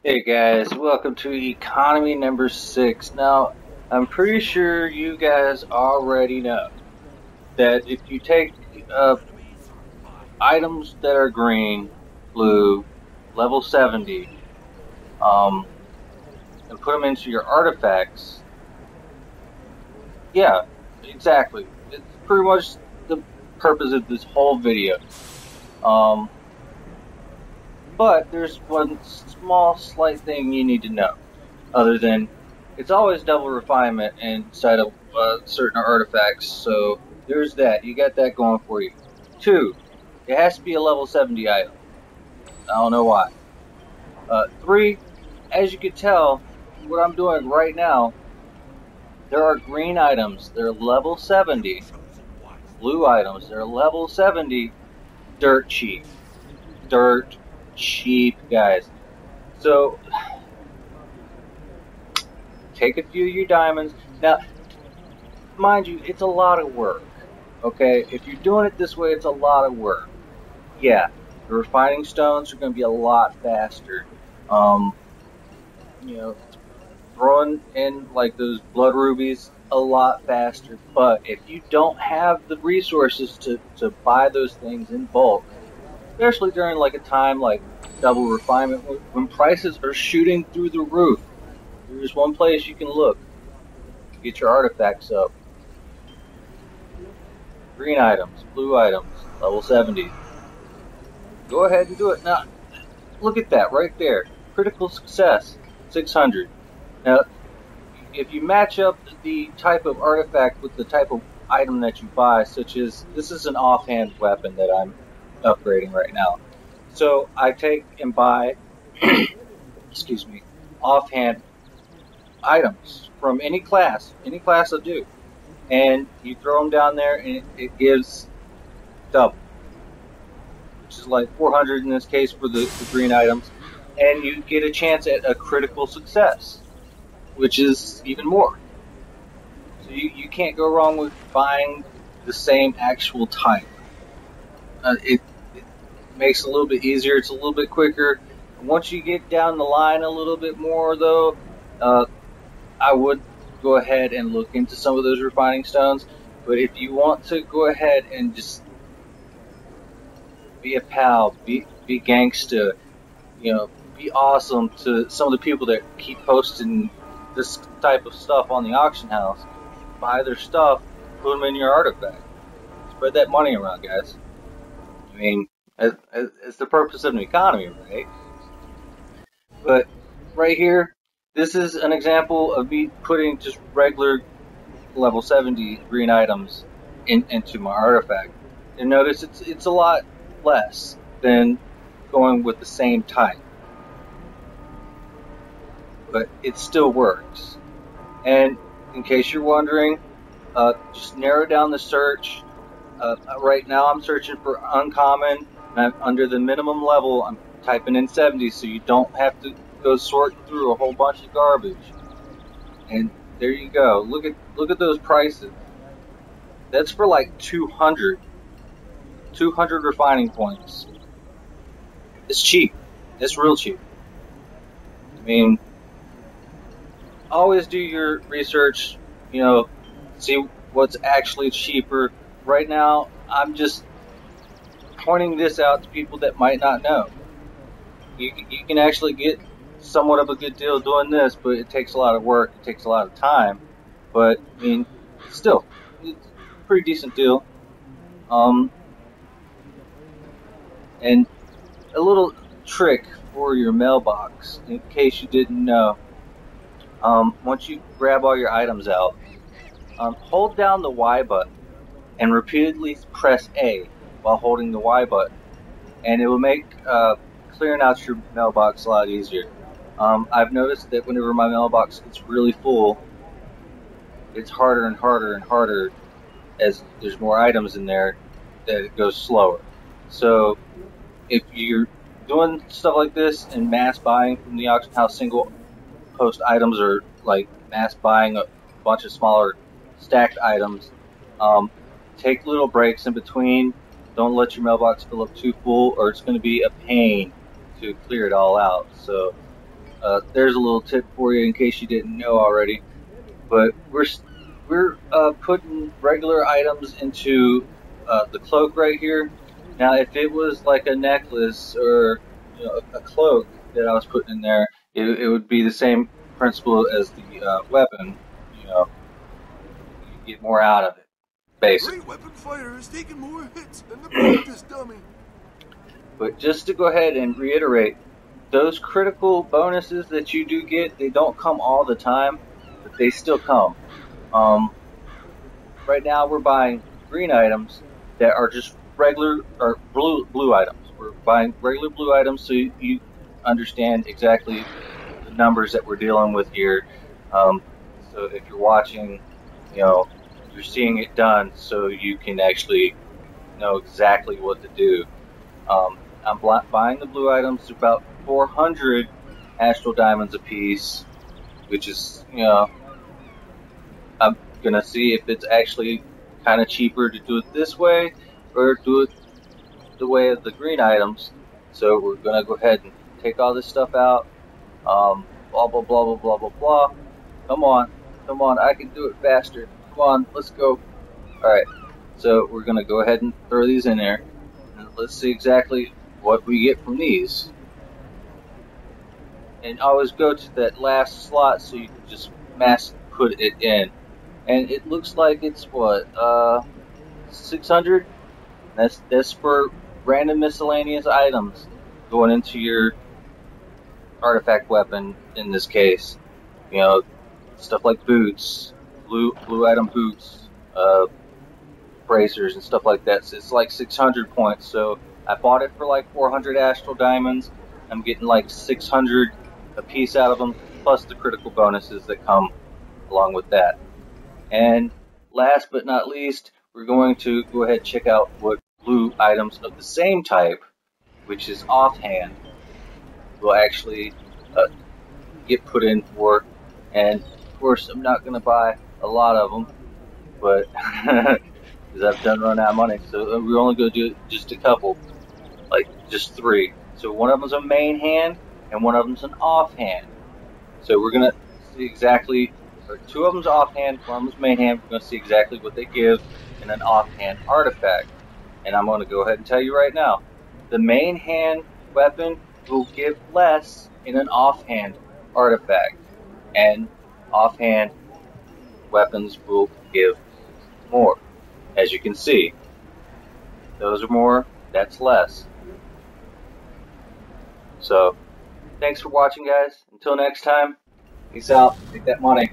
Hey guys, welcome to economy number 6. Now, I'm pretty sure you guys already know that if you take items that are green, blue, level 70, um, and put them into your artifacts, yeah, exactly. It's pretty much the purpose of this whole video. Um, but there's one small, slight thing you need to know, other than it's always double refinement inside of certain artifacts, so there's that. You got that going for you. 2, it has to be a level 70 item. I don't know why. 3, as you can tell, what I'm doing right now, there are green items. They're level 70. Blue items. They're level 70. Dirt cheap. Dirt cheap, guys. So, take a few of your diamonds. Now, mind you, it's a lot of work. Okay, if you're doing it this way, it's a lot of work. Yeah, the refining stones are going to be a lot faster. You know, throwing in like those blood rubies a lot faster. But if you don't have the resources to buy those things in bulk, especially during like a time like double refinement when prices are shooting through the roof, there's one place you can look to get your artifacts up. Green items, blue items, level 70. Go ahead and do it. Now, look at that right there. Critical success, 600. Now, if you match up the type of artifact with the type of item that you buy, such as, this is an offhand weapon that I'm upgrading right now. So I take and buy, excuse me, offhand items from any class will do. And you throw them down there and it gives double, which is like 400 in this case for the green items, and you get a chance at a critical success, which is even more. So you can't go wrong with buying the same actual type. It makes it a little bit easier, it's a little bit quicker. Once you get down the line a little bit more though, I would go ahead and look into some of those refining stones. But if you want to go ahead and just be a pal, be gangsta, be awesome to some of the people that keep posting this type of stuff on the auction house, buy their stuff, put them in your artifact. Spread that money around, guys. I mean, it's the purpose of an economy, right? But right here, this is an example of me putting just regular level 70 green items into my artifact. And notice it's a lot less than going with the same type. But it still works. And in case you're wondering, just narrow down the search. Right now I'm searching for uncommon, and I'm under the minimum level. I'm typing in 70 so you don't have to go sorting through a whole bunch of garbage. And there you go. Look at those prices. That's for like 200 refining points. It's cheap. It's real cheap. I mean, always do your research, see what's actually cheaper. Right now, I'm just pointing this out to people that might not know. You can actually get somewhat of a good deal doing this, but it takes a lot of work, it takes a lot of time. But, I mean, still, it's a pretty decent deal. And a little trick for your mailbox, in case you didn't know. Once you grab all your items out, hold down the Y button and repeatedly press A while holding the Y button, and it will make clearing out your mailbox a lot easier. I've noticed that whenever my mailbox gets really full, it's harder and harder and harder as there's more items in there, that it goes slower. So if you're doing stuff like this and mass buying from the auction house single post items, or like mass buying a bunch of smaller stacked items, take little breaks in between. Don't let your mailbox fill up too full, or it's going to be a pain to clear it all out. So there's a little tip for you in case you didn't know already. But we're putting regular items into the cloak right here. Now, if it was like a necklace or a cloak that I was putting in there, it would be the same principle as the weapon. You know, you get more out of it, basically. Great weapon fighter is taking more hits than the practice dummy. But just to go ahead and reiterate, those critical bonuses that you do get, they don't come all the time, but they still come. Right now we're buying green items that are just regular or blue items. We're buying regular blue items so you understand exactly the numbers that we're dealing with here. So if you're watching, you're seeing it done so you can actually know exactly what to do. I'm buying the blue items about 400 astral diamonds a piece, which is, I'm gonna see if it's actually kind of cheaper to do it this way or do it the way of the green items. So we're gonna go ahead and take all this stuff out. Blah blah blah blah blah blah blah. Come on, I can do it faster. Come on, let's go. All right, so we're gonna go ahead and throw these in there, and let's see exactly what we get from these. And always go to that last slot so you can just mass put it in. And it looks like it's what 600. That's for random miscellaneous items going into your artifact weapon. In this case, stuff like boots, blue item boots, bracers and stuff like that. So it's like 600 points. So I bought it for like 400 astral diamonds. I'm getting like 600 a piece out of them, plus the critical bonuses that come along with that. And last but not least, we're going to go ahead and check out what blue items of the same type, which is offhand, will actually get put in for. And of course, I'm not going to buy a lot of them, but because I've done run out of money, so we're only going to do just a couple, like just 3. So one of them's a main hand, and one of them's an offhand. So we're going to see exactly. 2 of them's offhand, 1 of them's main hand. We're going to see exactly what they give in an offhand artifact. And I'm going to go ahead and tell you right now, the main hand weapon will give less in an offhand artifact, and offhand weapons will give more. As you can see, those are more, that's less. So, thanks for watching, guys. Until next time, peace out. Take that money.